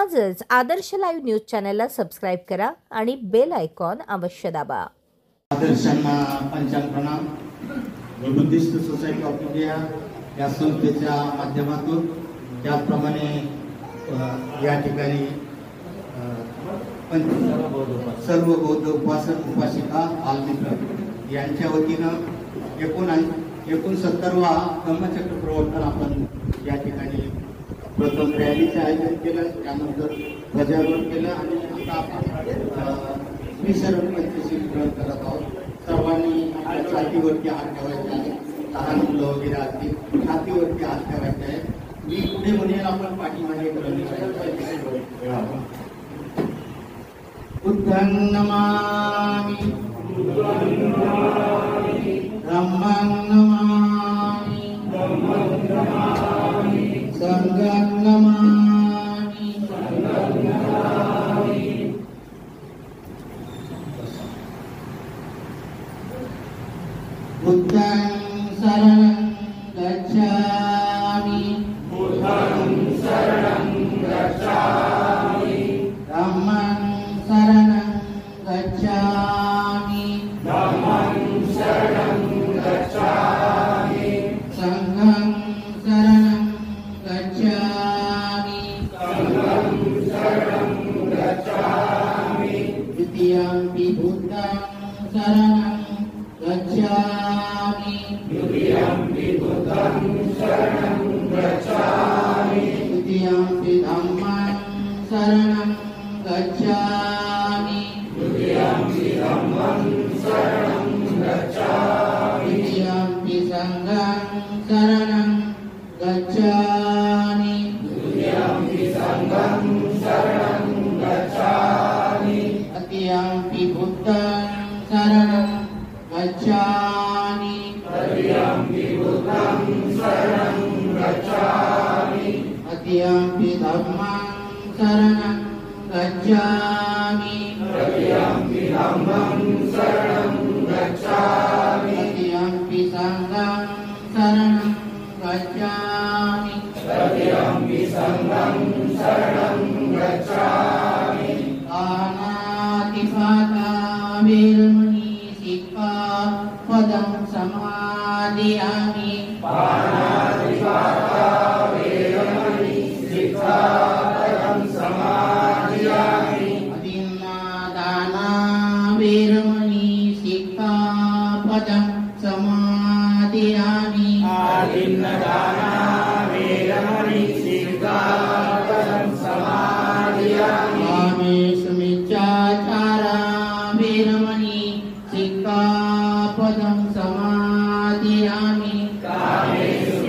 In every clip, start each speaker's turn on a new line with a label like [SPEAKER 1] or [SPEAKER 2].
[SPEAKER 1] आजच आदर्श live news चॅनलला subscribe करा आणि बेल आयकॉन अवश्य दाबा।
[SPEAKER 2] आदर्शांना पंचांग प्रणाम। बुद्धिस्ट सोसायटी ऑफ इंडिया या संस्थेच्या माध्यमातून त्याचप्रमाणे या ठिकाणी सर्व बौद्ध उपासक उपासिका बालमित्र यांच्या वतीनं एकूण 70वा धम्मचक्र प्रवर्तन आपण या ठिकाणी प्रथम रॅलीचे आयोजन केलं, त्यानंतर ध्वजारोहण केलं आणि आता आपण श्रीशरण पंचशील ग्रहण करत आहोत। सर्वांनी आपल्या छातीवरती हात ठेवायचे आहे, लहान मुलं वगैरे असतील छातीवरती हात ठेवायचे आहे। मी पुढे म्हणेल, आपण पाठीमागे बुद्धं नमामि धम्मं नमामि संघं नमामि। बुद्धं शरणं गच्छामि धम्मं शरणं गच्छामि संघं शरणं गच्छामि द्वितीयंपि बुद्धं शरणं गच्छामि द्वितीयंपि धम्मं शरणं गच्छामि द्वितीयंपि संघं शरणं गच्छामि तृतीयंपि बुद्धं शरणं गच्छामि तृतीयंपि धम्मं शरणं गच्छामि तृतीयंपि संघं शरणं गच्छामि पाणातिपाता वेरमणि सिक्खापदं समादयामि अदिन्नादाना वेरमणि सिक्खापदं समादयामि कामेषुमिच्छाचारा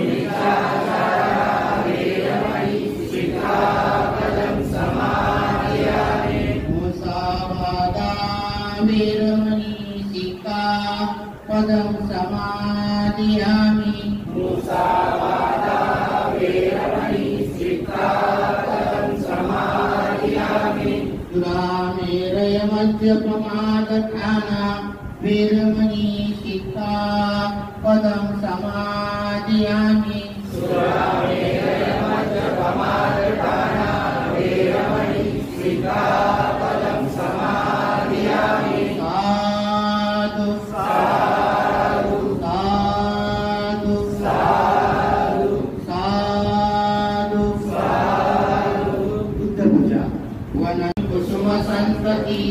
[SPEAKER 2] वेरमणि सिक्खापदं समादयामि मुसावादा वेरमणि सिक्खापदं समादयामि दुरामेरय मद्यपमादठाना वेरमणि सिक्खापदं समादयामि साधु साधु साधु बुद्ध पूजा वनं कुसुम संतति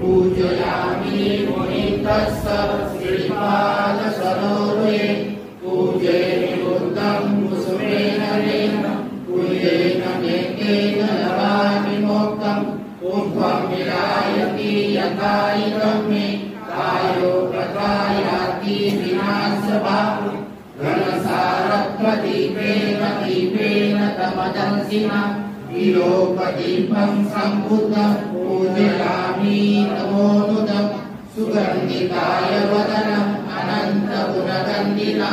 [SPEAKER 2] पूजयामि मुनितस्स श्रीपाद सरोवरे पूजयामि बुद्धं कुसुमेन रेण पूजेन मेकेन लभामि मोक्षं कुम्भं विरायति यथा इदं मे कायो प्रकायाति विनाशभावो घनसारत्वदीपेन दीपेन तमदंसिना विलोकदीपं सम्बुद्धं पूजयामि नमोनुदं सुगन्धिकाय वदनम् अनन्तगुणगन्धिना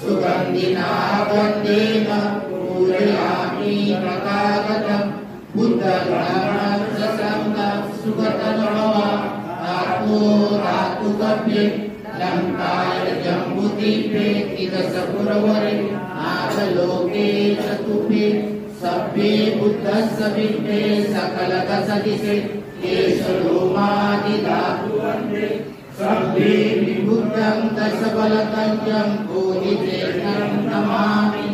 [SPEAKER 2] सुगन्धिना गन्धेन पूजयामि प्रकागतं बुद्धगणसंगं सुगतनमः धातु धातुकव्ये लङ्काय जम्बुद्वीपे तिरसपुरवरे नागलोके चतुर्भे सभ्ये बुद्धस्य विद्ये सकलकसदिसे केशलोमादिधातु वन्दे सभ्ये विबुद्धं दशबलतज्ञं बोधिचेतं नमामि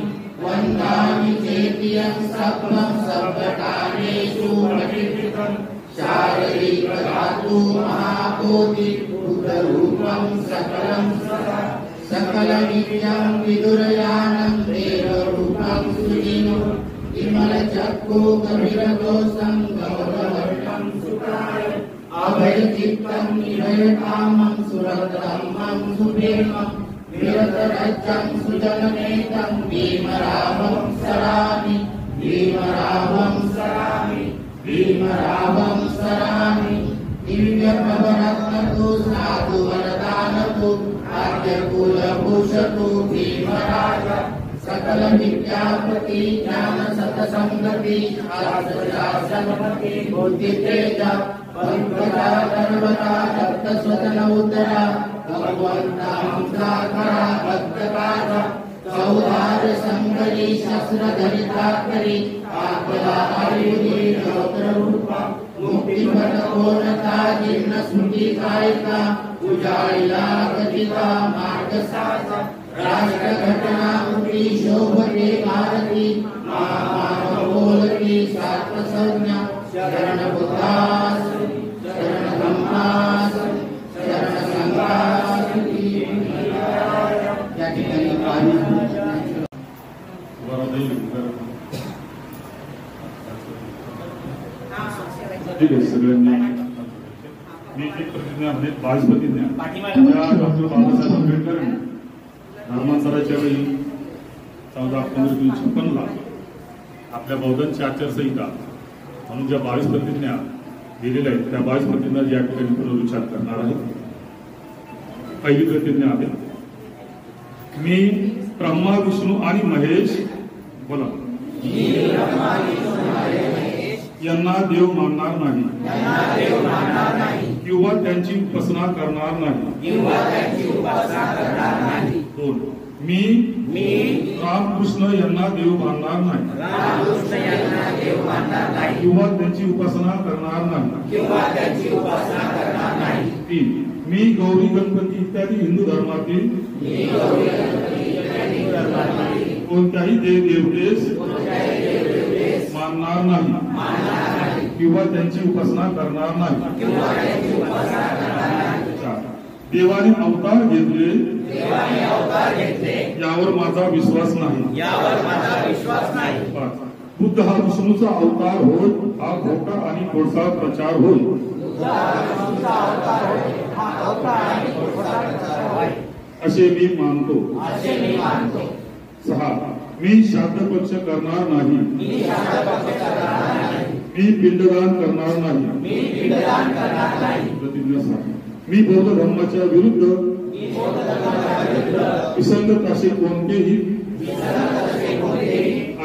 [SPEAKER 2] वन्दामि चेतियं सभ्यं सर्वकार्येषु प्रतिष्ठितं शारीरिकधातु महाबोधि बुद्धरूपं सकलं सदा सकलनित्यं विदुरयानं देवरूपं सुजिनो विमलचक्षु गभीरदोषं गौरवर्णं सुखाय अभयचित्तं निभयकामं सुरतमं सुप्रेमं विरतरज्जं सुजननेतं भीमरावं सरामि भीमरावं सरामि भीमरावं सरामि दिव्यप्रवरत्नतु साधु वरदानतु आद्यकुलभूषतु भीमराज सकल विद्यापति ज्ञान सतसंगति शास्त्रशास्त्रपति बुद्धितेज पंकजा सर्वदा दत्तस्वतन उदरा भगवन्ता साकरा भक्तकाज सौधार संकरी शस्त्रधरिताकरी आकला आयुधि रौद्ररूपा मुक्तिपदकोनता जिन्न स्मृति कायिका उजाइला गतिका मार्गसासा राष्ट्रघटना मुक्ति शोभते भारती महामानवोलकी सात्वसंज्ञा शरण बुद्धास शरण धम्मास शरण संघास या ठिकाणी पाणी
[SPEAKER 3] ठीक आहे सगळ्यांनी मी एक प्रतिज्ञा म्हणजे 22 प्रतिज्ञा डॉक्टर बाबासाहेब आंबेडकर धर्मांतराच्या वेळी 14 ऑक्टोबर 1956 ला आपल्या बौद्धांची आचारसंहिता म्हणून ज्या 22 प्रतिज्ञा दिलेल्या आहेत त्या 22 प्रतिज्ञा या ठिकाणी पुनरुच्चार करणार आहे. पहिली प्रतिज्ञा आहे मी ब्रह्मा विष्णू आणि महेश बोला यांना देव मानणार नाही किंवा त्यांची उपासना करणार नाही. दोन मी रामकृष्ण यांना देव मानणार नाही किंवा त्यांची उपासना करणार नाही. तीन मी गौरी गणपती इत्यादी हिंदू धर्मातील कोणत्याही देवतेस मानणार नाही किंवा त्यांची उपासना करणार नाही. देवाने अवतार घेतले यावर माझा विश्वास नाही. पाच बुद्ध हा विष्णूचा अवतार होय हा खोटा आणि खोडसाळ प्रचार होय. असे मी मानतो. सहा मी श्राद्ध पक्ष करणार नाही. मी पिंडदान करणार नाही. प्रतिज्ञा सांगा. मी बौद्ध धर्माच्या विरुद्ध विसंगत असे कोणतेही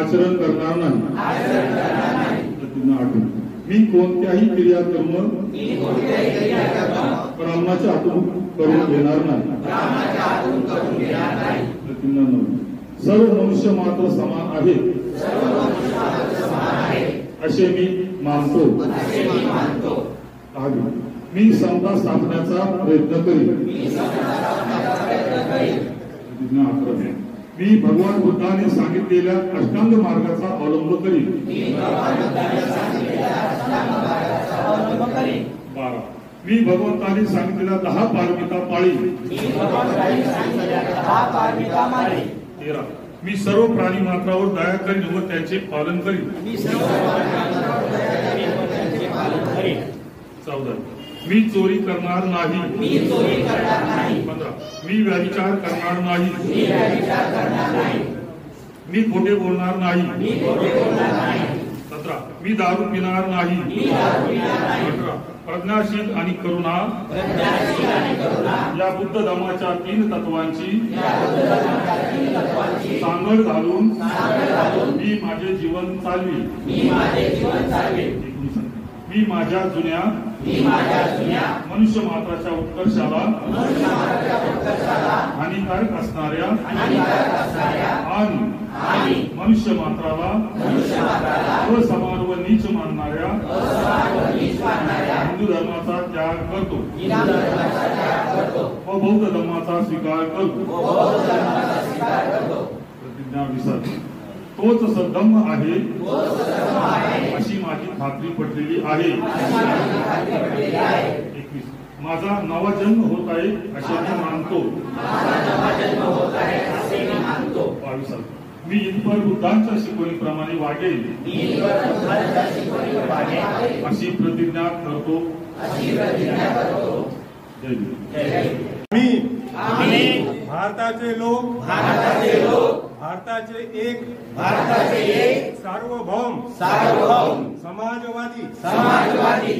[SPEAKER 3] आचरण करणार नाही. प्रतिज्ञा आठवण मी कोणत्याही क्रियाकर्म ब्राह्मणाच्या हातून करून घेणार नाही. प्रतिज्ञा 9 सर्व मनुष्य मात्र समान आहे असे मी मानतो. मी समता स्थापण्याचा प्रयत्न करीन. मी भगवान बुद्धाने सांगितलेल्या अष्टांग मार्गाचा अवलंब करीन. 12 मी भगवंताने सांगितलेल्या 10 पारमिता पाळीन. 13 मी सर्व प्राणी मात्रावर दया करीन व त्याचे पालन करीन. 14 मी चोरी करणार नाही. 15 मी व्यभिचार करणार नाही. मी खोटे बोलणार नाही. 17 मी दारू पिणार नाही. 18 प्रज्ञाशील आणि करुणा या बुद्ध धर्माच्या 3 तत्वांची सांगड घालून मी माझे जीवन चालवी. मी माझ्या जुन्या मनुष्य मात्राच्या उत्कर्षाला हानिकारक असणाऱ्या आणि मनुष्य मात्राला असमान व नीच मानणाऱ्या हिंदू धर्माचा त्याग करतो व बौद्ध धर्माचा स्वीकार करतो. प्रतिज्ञा विसर. तोच सद्धम्म आहे अशी माझी खात्री पटलेली आहे. 21. माझा नवा जन्म होत आहे असे मी मानतो. 22. मी इतपर बुद्धांच्या शिकवणीप्रमाणे वागेल अशी प्रतिज्ञा करतो. जय भीम.
[SPEAKER 4] मी भारताचे लोक भारताचे एक सार्वभौम समाजवादी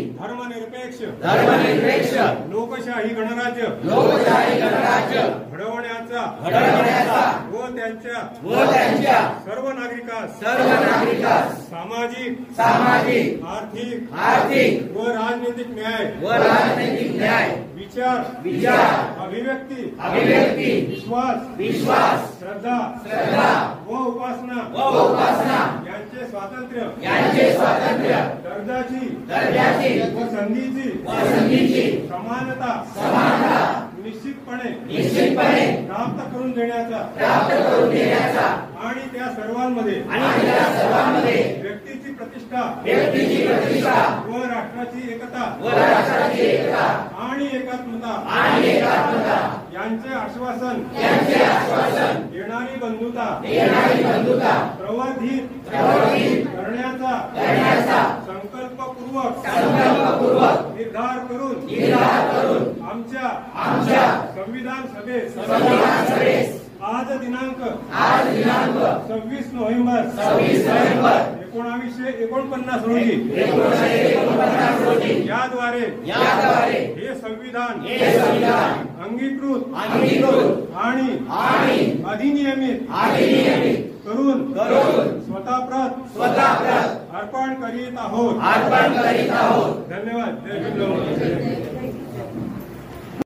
[SPEAKER 4] धर्मनिरपेक्ष लोकशाही गणराज्य घडवण्याचा व त्यांच्या सर्व नागरिकांस सामाजिक आर्थिक व राजनैतिक न्याय विचार अभिव्यक्ती विश्वास श्रद्धा व उपासना यांचे स्वातंत्र्य दर्जाची व संधीची समानता निश्चितपणे प्राप्त करून देण्याचा आणि त्या सर्वांमध्ये व्यक्तीची प्रतिष्ठा व राष्ट्राची एकता आणि एकात्मता यांचे आश्वासन देणारी बंधुता प्रवर्धित करण्याचा संकल्पपूर्वक निर्धार करून आमच्या संविधान सभेस आज दिनांक 26 नोव्हेंबर 1949 रोजी याद्वारे हे संविधान अंगीकृत आणि अधिनियमित करून स्वतःप्रत अर्पण करीत आहोत. धन्यवाद. जय भीम.